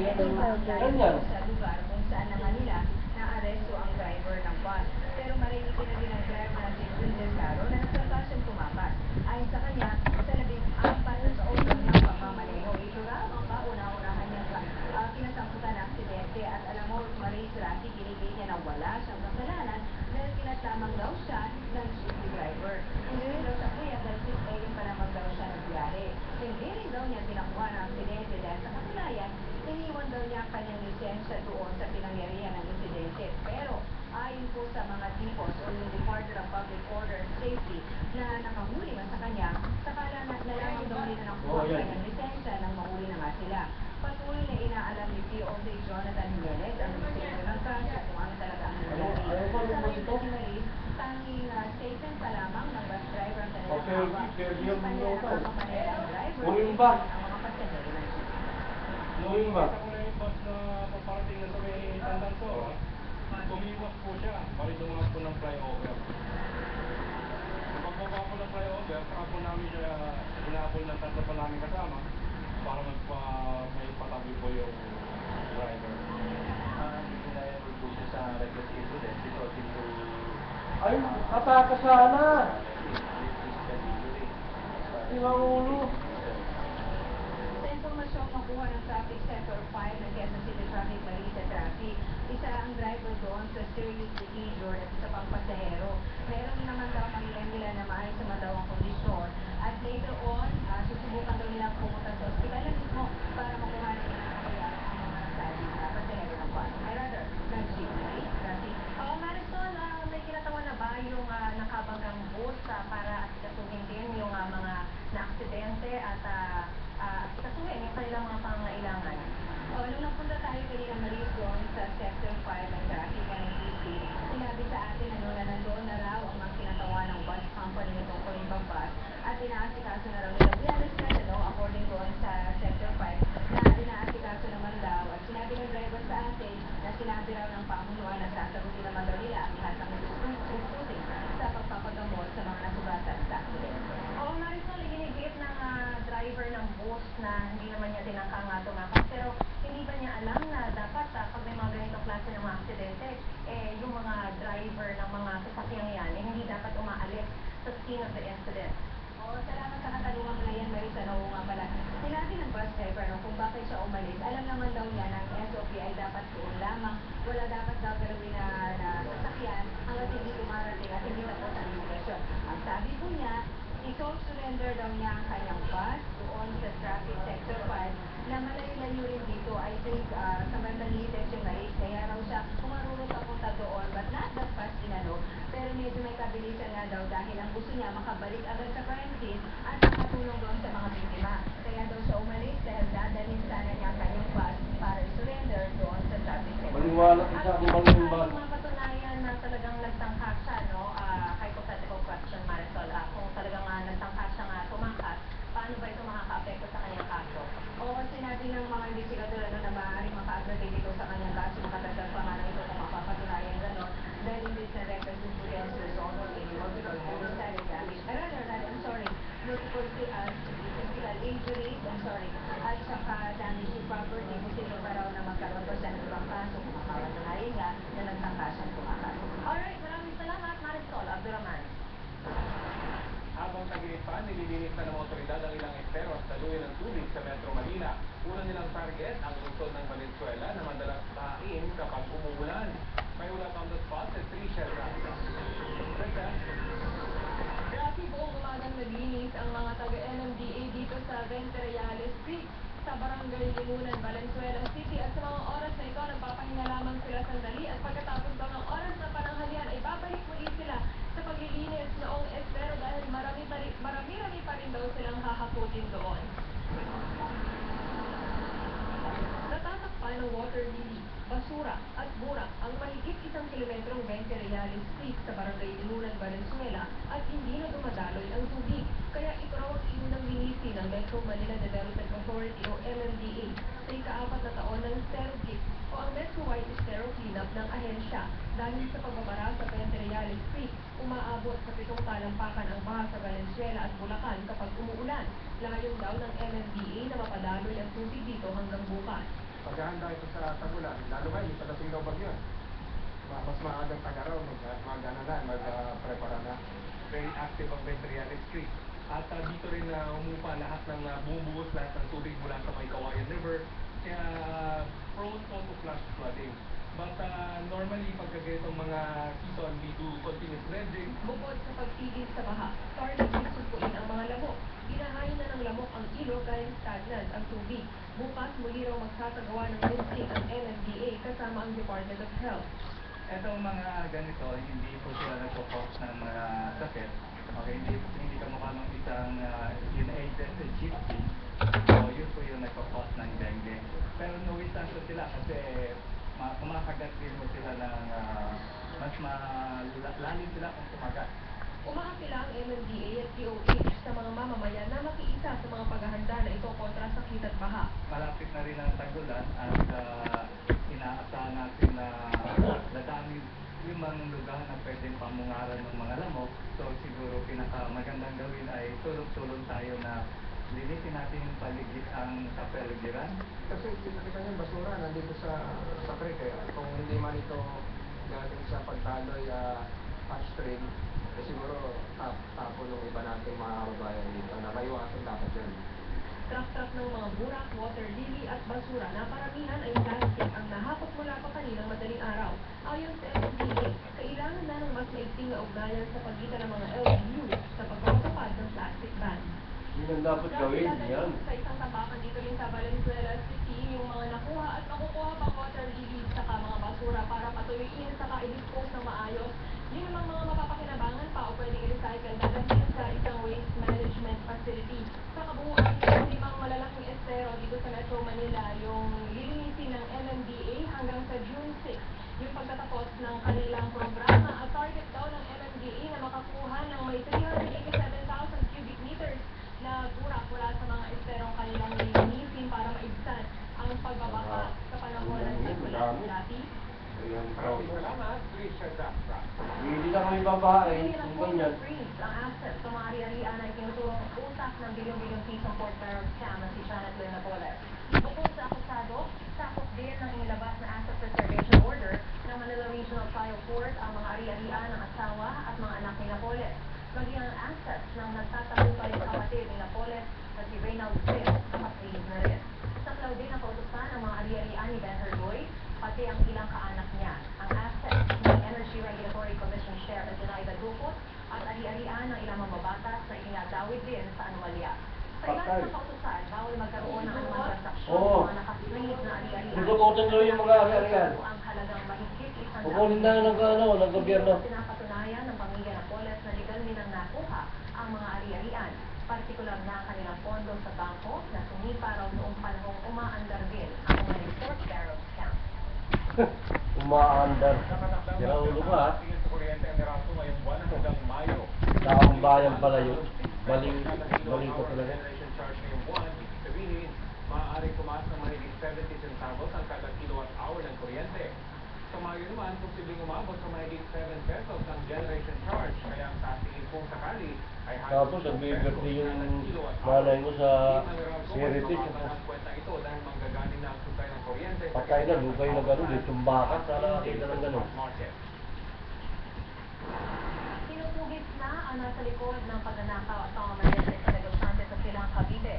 Ganyan. Sa lugar kung saan naman nila naaresto ang driver ng bus. Pero marinitin na din ang driver na si Princess Caro na nagsalita siyang tumakas. Ayon sa kanya, sa 14 na taon ng niyang pagmamaneho, ito raw ang kauna-unahan niyang kinasamputan na aksidente. At alam mo, Maris Rafi, ginigit niya na wala siyang kasalanan dahil kinat lamang daw siya ng jeepney driver. Hindi rin daw siya kaya dahil 6 AM pa naman daw siya nagbiyahe. Hindi rin daw niya tinakuha ng aksidente dahil sa katunayan, iniwan daw niya ang kanyang lisensya doon sa pinangyarihan ng insidente. Pero ayon po sa mga DPOS o yung Department of Public Order and Safety na nakahuli man sa kanya, sakala na lamang daw nila nakuha ang kanyang lisensya nang mahuli na nga sila. Patuloy na inaalam ni POC Jonathan Jimenez ang misteryo ng kaso kung ano talaga ang nangyari. Sa ngayon kasi Maris, tanging statement pa lamang ng bus driver ang kanilang hawak. Hindi pa nila nakakapanera ang driver ang mga pasahero ng jeep. Nung ba? Sa yung bus na paparating na sa may Tandang Sora, tumiwas po siya, bali dumangat po ng flyover. Nung pagbaba po ng flyover, saka po namin siya hinabol ng tatlo pa namin kasama para may patabi po yung driver. Hinayabol po siya sa reckless incident resulting to... Ay, ataka sana! Ibang ulo! Impormasyong makuha ng Traffic Sector 5 ng Quezon City Traffic Balita Traffic. Isa ang driver doon sa serious injured at isa pang pasahero. Meron naman daw nila na maayos sa madawang kondisyon. At later on, susubukan daw nilang pumunta sa ospital na mismo para makuha na nila ang mga nasabi na pasahero ng bus. Ay rather, ng jeepney. Traffic. Marisol, may kinatawan na ba yung nakabanggang bus para asikasuhin din yung mga na-aksidente at asikasuhin yung kanilang mga pangangailangan? Nung napunta tayo kanina Maris doon sa Sector 5 ng Traffic NTC, sinabi sa atin na nandoon na raw ang mga kinatawa ng bus company nitong Coimbang Bus at inaasikaso na raw nila. We understand, according doon sa Sector 5, na inaasikaso naman daw at sinabi ng driver sa atin na sinabi raw ng pamunuan na sasagutin naman daw nila ang lahat ng gustusin sa pagpapagamot sa mga nasugatan sa aksidente. Oo, Marisol, ginigit ng driver ng bus na hindi naman niya tinangkang tumakas. Pero hindi ba niya alam na dapat pag may mga ganitong klase ng mga aksidente, yung mga driver ng mga sasakyang yan, hindi dapat umaalis sa scene of the incident? Salamat sa katanungan mo na yan, Marisa. Oo nga pala. Sinabi ng bus driver kung bakit siya umalis. Alam naman daw niya na ang SOP ay dapat doon lamang. Wala dapat daw galawin na sasakyan hanggang hindi dumarating at hindi tapos ang operasyon. Ang sabi po niya, i-soft surrender daw niya ang kanyang bus doon sa Traffic Sector 5 na malayo-layo rin dito. I think sa Mandalites yung Maris. Kaya raw siya kumarunong papunta doon but not that fast pero medyo may kabilisan nga daw dahil ang gusto niya makabalik agad sa crime scene at makatulong doon sa mga biktima. Kaya daw siya umalis dahil dadalhin sana niya ang kanyang bus para i-surrender doon sa Traffic Sector. Maliwanag isa kung yung bus. Yung mga patunayan na talagang nagtangka siya, hypothetical question, Marisol, kung talagang nagtangka siya nga tumakas, paano ba ito makaka-apekto sa kanyang kaso? Oo, sinabi ng mga investigador na maaaring maka-aggravate ito sa kanyang kaso, makatagal pa nga na ito kung mapapatunayan gano'n. Dahil imbis na reckless imprudence result in multiple homicide damage, multiple physical injuries, at saka damage to property, posible pa raw na magkaroon pa siya ng ibang kaso kung makapatunayan nga na nagtangka siyang tumakas. Alright, maraming salamat, Marisol Abduraman. Habang tagilid pa, nililinis na ng otoridad ang ilang estero at daluyan ng tubig sa Metro Manila. Una nilang target ang lungsod ng Valenzuela na madalas bahain kapag umuulan. May ulat on the spot sa Tricia Ramos. Rafi, buong umagang naglinis ang mga taga-LMDA dito sa Venterales Street sa Barangay Limunan, Valenzuela City at sa mga oras na ito nagpapahinga lamang sila sandali at pagkatapos daw ng oras na pananghalian ay babalik muli sila sa paglilinis noong estero dahil marami pa rin daw silang hahakutin doon. Natatakpan ng water lily, basura at burak ang mahigit 1 kilometrong Venterales Street sa Barangay Limunan, Valenzuela at hindi na dumadaloy ang tubig. Kaya ito raw ang inunang linisin ng Metro Manila Development Authority o MMDA sa ika-4 na taon ng Estero Gift o ang Metro-wide Estero Cleanup ng ahensya. Dahil sa pagbabara sa Venterales Street, umaabot sa 7 talampakan ang baha sa Valenzuela at Bulacan kapag umuulan. Layon daw ng MMDA na mapadaloy ang tubig dito hanggang bukas. paghahanda ito sa tagulan, lalo ngayon, may padating daw bagyo. Mas maagang tagaraw, mag-prepara na. Very active ang Ventriales Creek. At dito rin umupa lahat ng bumubuhos lahat ng tubig mula sa may Kawayan River. Kaya prone po to flash flooding. But normally, pag ganitong mga season, we do continuous dredging. Bukod sa pagtigil sa baha, target din supuin ang mga lamok. Binahayin na ng lamok ang ilog dahil stagnant ang tubig. Bukas muli raw magsasagawa ng listing ang MMDA kasama ang Department of Health. Itong mga ganito, hindi po sila nagpo-cause ng mga sakit. Okay, hindi kamukha ng isang in-agented gypsy. So, yun po yung nagpo-cause ng dengue. Pero nawisan ko sila kasi kumakagat din mo sila ng mas malalim sila kung kumagat. Umaapila ang MMDA at DOH sa mga mamamayan na makiisa sa mga paghahanda na ito kontra sakit at baha. Malapit na rin ang tagulan at inaasahan natin na dadami yung mga lugar na pwedeng pamungaran ng mga lamok. So siguro pinakamagandang gawin ay tulong-tulong tayo na linisin natin yung paligid ang kapaligiran. Kasi kita niyo basura nandito sa creek eh. Kung hindi man ito galing sa pagtaloy upstream, eh siguro tapo ng iba nating mga kababayan dito na maiwasan dapat yan. Truck-truck ng mga burak, water lily at basura na paramihan ay plastic ang nahakot mula pa kaninang madaling araw. Ayon sa MMDA, kailangan na ng mas maigting na ugnayan sa pagitan ng mga LGU sa pagpapatupad ng plastic ban. Yun ang dapat gawin, yan. Sa isang tapakan dito rin sa Valenzuela City, yung mga nakuha at makukuha pang water lilies saka mga basura para patuloyin saka i-dispose ng maayos. Yung namang mga mapapakinabangan pa o pwedeng i-recycle dadalhin sa isang waste management facility. Sa kabuuan, yung 5 malalaking estero dito sa Metro Manila yung lilinisin ng MMDA hanggang sa June 6. Yung pagtatapos ng kanilang programa at target daw ng MMDA na makakuha ng may 387,000 cubic meters na burak mula sa mga esterong kanilang lilinisin para maibsan ang pagbabaha sa panahon ng tag-ulan. Dati, Salamat, Richard Dapra. Hindi na kami babae, Ang yung ganyan. freeze ang asset sa mga ari-arian ay tinuturong utak ng bilyong-bilyong pisong Port Barrel scam na si Janet Lynn Napoles. Bukod sa akusado, sakop din ng inilabas na asset preservation order ng Manila Regional Trial Court ang mga ari-arian ng asawa at mga anak ni Napoles. Maging ang assets ng nagtatagumpay kapatid ni Napoles na si Reynald Smith nakapagilid na rin. Saklaw din ang kautusan ng mga ari-arian ni Ben Herboy, pati ang ilang kaanak niya. Ang assets ng Energy Regulatory Commission Chair na Zenaida Dupot at ari-arian ng ilang mababatas na inadawid din sa anomalya. Sa ilan sa kautusan, bawal magkaroon ng anumang transaksyon Oo. ng mga nakasingit na ari-arian. Susukotin nyo yung mga ari-arian. Ang halagang mahigit Kukunin na ng gobyerno. Pinapatunayan ng pamilya Napoles na legal nilang nakuha ang mga ari-arian, partikular na ang kanilang pondo sa bangko na sumipa raw noong panahong umaandar din ang mga Port Barrel scam. Umaandar. Sira ulo ka, ha? Tingin sa kuryente ang Eraso ngayong buwan hanggang Mayo. Taong bayan pala yun. Baling ko talaga. Generation charge ngayong buwan, ibig sabihin, maaaring tumaas ng mahigit 70 centavos ang kada kilowatt hour ng kuryente. Sa Mayo naman, posibleng umabot sa mahigit 7 pesos ang generation charge. Kaya ang tatingin kung sakali ay Tapos, nag-birthday yung nanay mo sa heritage. kwenta ito dahil manggagaling na ang supply ng kuryente. sa Patay na, lupay na gano'n. May tumbakan. Sana nakita ng gano'n. market. Sinusugis na ang nasa likod ng pagnanakaw at pamamayagay sa negosyante sa Silang Cavite.